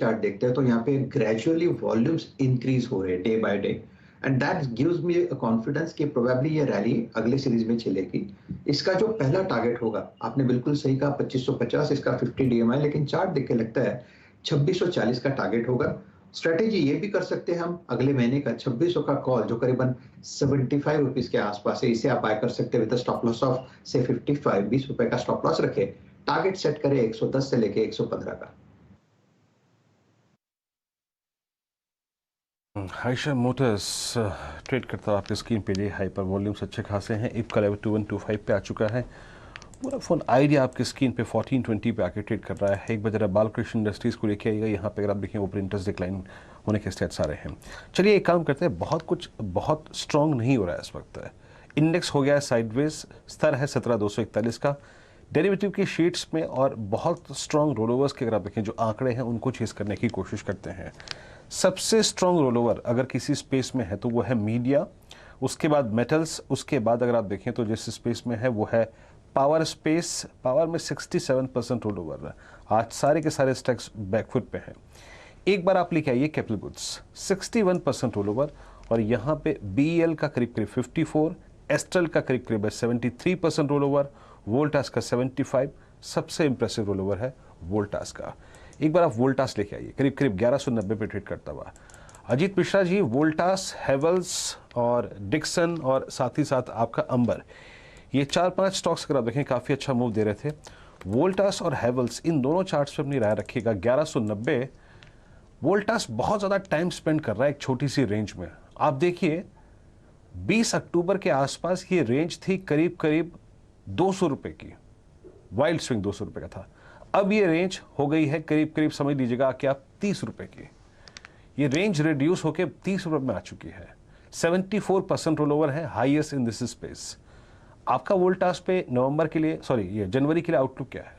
Chart देखते हैं तो यहाँ पे ग्रेजुअली वॉल्यूम्स इंक्रीज हो रहे हैं day by day, and that gives me confidence कि प्रोबेबली ये रैली अगले सीरीज में चलेगी। इसका जो पहला टारगेट होगा, आपने बिल्कुल सही कहा 2550, इसका 50 डीएमआई, लेकिन चार्ट देख के लगता है 2640 का टारगेट होगा। स्ट्रेटेजी ये भी कर सकते हैं हम, अगले महीने का 2600 का कॉल जो करीबन 75 रुपीज के आसपास है, इसे आप बाय कर सकते हैं विद स्टॉप लॉस ऑफ से 55, 20 रुपए का स्टॉप लॉस रखे, टारगेट सेट करें 110 से लेके 115 का। आयशर मोटर्स ट्रेड करता हुआ आपकी स्क्रीन पे लिए हाइपर वॉल्यूम्स अच्छे खासे हैं। इप का लेवल 2125 पे आ चुका है। पूरा फोन आइडिया आपकी स्क्रीन पे 1420 पे आके ट्रेड कर रहा है। एक बजे बालकृष्ण इंडस्ट्रीज को लेके आइएगा। यहाँ पे अगर आप देखें वो प्रिंटर्स डिक्लाइन होने के स्टेट्स आ रहे हैं। चलिए एक काम करते हैं, बहुत स्ट्रॉन्ग नहीं हो रहा है इस वक्त। इंडेक्स हो गया है साइडवेज, स्तर है 17241 का। डेरिवेटिव की शीट्स में और बहुत स्ट्रॉन्ग रोलोवर्स के अगर आप देखें जो आंकड़े हैं उनको चेस करने की कोशिश करते हैं। सबसे स्ट्रॉन्ग रोलोवर अगर किसी स्पेस में है तो वो है मीडिया, उसके बाद मेटल्स, उसके बाद अगर आप देखें तो जिस स्पेस में है वो है पावर स्पेस। पावर में 67% रोलोवर है। आज सारे के सारे स्टॉक्स बैकफुट पे हैं। एक बार आप लेके आइए कैपिटल गुड्स 61% रोलोवर, और यहाँ पे बीएल का करीब 54, एस्ट्रल का करीब 73% रोलोवर, वोल्टास का 75। सबसे इंप्रेसिव रोलोवर है वोल्टास का। एक बार आप वोल्टास लेके आइए, करीब 1190 पे ट्रेड करता हुआ। अजीत मिश्रा जी, वोल्टास, हेवल्स और डिक्सन और साथ ही साथ आपका अंबर, ये 4-5 स्टॉक्स अगर आप देखें काफ़ी अच्छा मूव दे रहे थे। वोल्टास और हेवल्स इन दोनों चार्ट्स पे अपनी राय रखिएगा। 1190 वोल्टास बहुत ज़्यादा टाइम स्पेंड कर रहा है एक छोटी सी रेंज में। आप देखिए 20 अक्टूबर के आसपास ये रेंज थी करीब 200 रुपये की, वाइल्ड स्विंग 200 रुपये का था। अब ये रेंज हो गई है करीब समझ लीजिएगा कि आप 30 रुपये की। ये रेंज रिड्यूस होकर 30 रुपये में आ चुकी है। 74% रोलोवर है, हाईएस्ट इन दिस स्पेस। आपका वोल्टास पे नवंबर के लिए, ये जनवरी के लिए आउटलुक क्या है?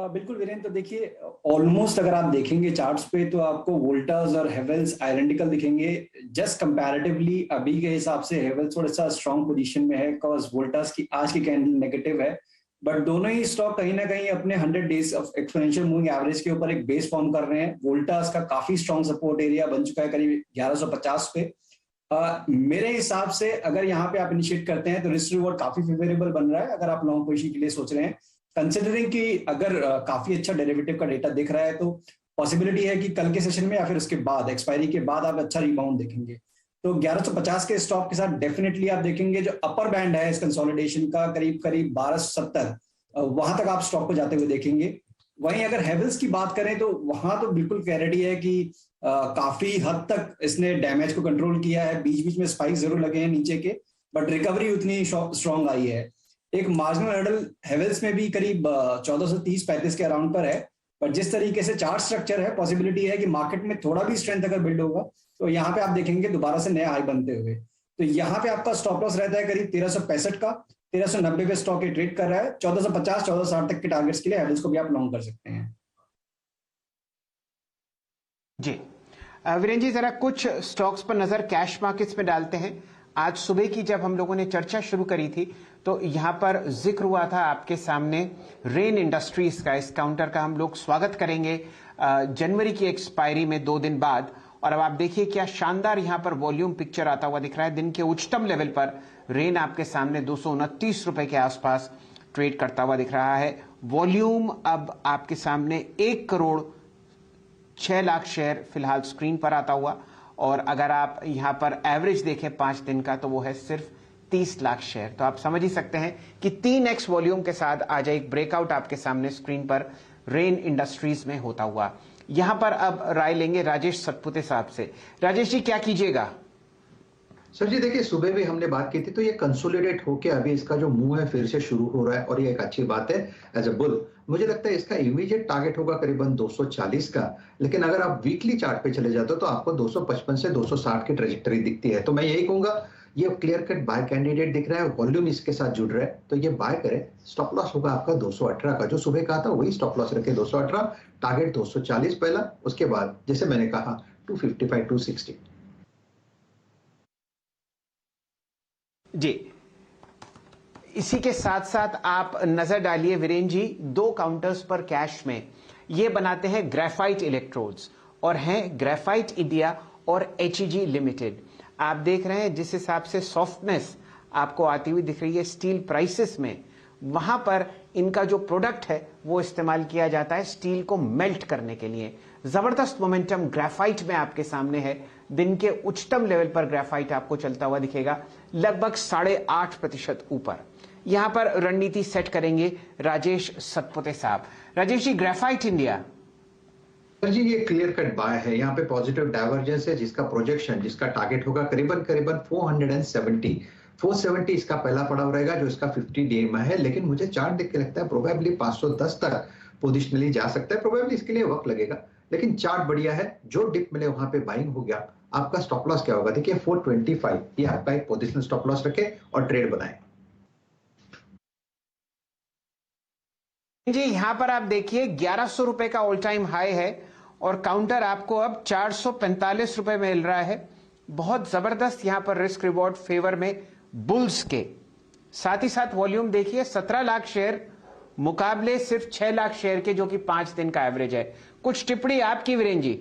बिल्कुल वीरेंद्र, तो देखिए ऑलमोस्ट अगर आप देखेंगे चार्ट्स पे तो आपको वोल्टास और हेवल्स आइडेंटिकल दिखेंगे। जस्ट कंपैरेटिवली अभी के हिसाब से हेवल्स थोड़ा सा स्ट्रॉन्ग पोजीशन में है, बिकॉज वोल्टास की आज की कैंडल नेगेटिव है, बट दोनों ही स्टॉक कहीं ना कहीं अपने 100 days of exponential moving average के ऊपर एक बेस फॉर्म कर रहे हैं। वोल्टास का काफी स्ट्रॉन्ग सपोर्ट एरिया बन चुका है करीब 1150 पे। मेरे हिसाब से अगर यहाँ पे आप इनिशिएट करते हैं तो रिस्क रिवॉर्ड काफी फेवरेबल बन रहा है अगर आप लॉन्ग पोजीशन के लिए सोच रहे हैं, कंसिडरिंग कि अगर काफी अच्छा डेरिवेटिव का डेटा दिख रहा है तो पॉसिबिलिटी है कि कल के सेशन में या फिर उसके बाद एक्सपायरी के बाद आप अच्छा रिबाउंड देखेंगे। तो 1150 के स्टॉक के साथ डेफिनेटली आप देखेंगे जो अपर बैंड है इस कंसोलिडेशन का करीब 1270, वहां तक आप स्टॉक को जाते हुए देखेंगे। वहीं अगर हेवल्स की बात करें तो वहां तो बिल्कुल क्लैरिटी है कि काफी हद तक इसने डैमेज को कंट्रोल किया है। बीच बीच में स्पाइक जरूर लगे हैं नीचे के, बट रिकवरी उतनी स्ट्रॉन्ग आई है। एक मार्जिनल हर्डल हेवल्स में भी करीब 1430-35 के अराउंड पर है, पर जिस तरीके से चार्ट स्ट्रक्चर है पॉसिबिलिटी है कि मार्केट में थोड़ा भी स्ट्रेंथ अगर बिल्ड होगा तो यहाँ पे आप देखेंगे दोबारा से नया हाई बनते हुए। तो यहाँ पे आपका स्टॉप लॉस रहता है करीब 1365 का। 1390 पे स्टॉक ट्रेड कर रहा है। 1450 1460 तक के टारगेट्स के लिए हेवल्स को भी आप लॉन्ग कर सकते हैं। जी वीरेंद्र जी, जरा कुछ स्टॉक्स पर नजर कैश मार्केट्स में डालते हैं। आज सुबह की जब हम लोगों ने चर्चा शुरू करी थी तो यहां पर जिक्र हुआ था आपके सामने रेन इंडस्ट्रीज का। इस काउंटर का हम लोग स्वागत करेंगे जनवरी की एक्सपायरी में 2 दिन बाद। और अब आप देखिए क्या शानदार यहां पर वॉल्यूम पिक्चर आता हुआ दिख रहा है। दिन के उच्चतम लेवल पर रेन आपके सामने 229 रुपए के आसपास ट्रेड करता हुआ दिख रहा है। वॉल्यूम अब आपके सामने 1 करोड़ 6 लाख शेयर फिलहाल स्क्रीन पर आता हुआ, और अगर आप यहां पर एवरेज देखें 5 दिन का तो वो है सिर्फ 30 लाख शेयर। तो आप समझ ही सकते हैं कि 3x वॉल्यूम के साथ आज एक ब्रेकआउट आपके सामने स्क्रीन पर रेन इंडस्ट्रीज में होता हुआ। यहां पर अब राय लेंगे राजेश सतपुते साहब से। राजेश जी, क्या कीजिएगा? सर जी देखिए, सुबह भी हमने बात की थी तो ये कंसोलिडेट होके अभी इसका जो मूव है फिर से शुरू हो रहा है, और ये एक अच्छी बात है एज अ बुल। मुझे लगता है इसका इमीडिएट टारगेट होगा करीबन 240 का, लेकिन अगर आप वीकली चार्ट पे चले जाते हो तो आपको 255 से 260 की ट्रेजेक्टरी दिखती है। तो मैं यही कहूंगा, ये क्लियर कट बाय कैंडिडेट दिख रहा है, वॉल्यूम इसके साथ जुड़ रहा है, तो ये बाय करें। स्टॉप लॉस होगा आपका 218 का, जो सुबह कहा था वही स्टॉप लॉस रखे 218, टारगेट 240 पहला, उसके बाद जैसे मैंने कहा 255 260। जी, इसी के साथ साथ आप नजर डालिए वीरेंद्र जी 2 काउंटर्स पर कैश में। ये बनाते हैं ग्रेफाइट इलेक्ट्रोड्स और हैं ग्रेफाइट इंडिया और HEG लिमिटेड। आप देख रहे हैं जिस हिसाब से सॉफ्टनेस आपको आती हुई दिख रही है स्टील प्राइसेस में, वहां पर इनका जो प्रोडक्ट है वो इस्तेमाल किया जाता है स्टील को मेल्ट करने के लिए। जबरदस्त मोमेंटम ग्रेफाइट में आपके सामने है। दिन के उच्चतम लेवल पर ग्रेफाइट आपको चलता हुआ दिखेगा, लगभग 8.5% ऊपर। यहां पर रणनीति सेट करेंगे राजेश सतपुते साहब। Rajesh ji, graphite India. Sir जी, ये क्लियर कट बाय है। यहाँ पे पॉजिटिव डाइवर्जेंस है, जिसका प्रोजेक्शन, जिसका टारगेट होगा करीबन 470 इसका पहला पड़ाव रहेगा, जो इसका 50 डे में है। लेकिन मुझे चार्ट देख के लगता है प्रोबेबली 510 तक पोजिशनली जा सकता है। प्रोबेबली इसके लिए वक्त लगेगा, लेकिन चार्ट बढ़िया है। जो डिप मिले वहां पे बाइंग हो गया। आपका स्टॉप लॉस क्या होगा? देखिए 425, ये आपका एक पोजिशनल स्टॉप लॉस रखे और ट्रेड बनाए। जी, यहां पर आप देखिए 1100 रुपए का ऑल टाइम हाई है और काउंटर आपको अब 445 रुपए में मिल रहा है। बहुत जबरदस्त यहां पर रिस्क रिवॉर्ड फेवर में बुल्स के। साथ ही साथ वॉल्यूम देखिए 17 लाख शेयर मुकाबले सिर्फ 6 लाख शेयर के, जो कि 5 दिन का एवरेज है। कुछ टिप्पणी आपकी वीरेन जी?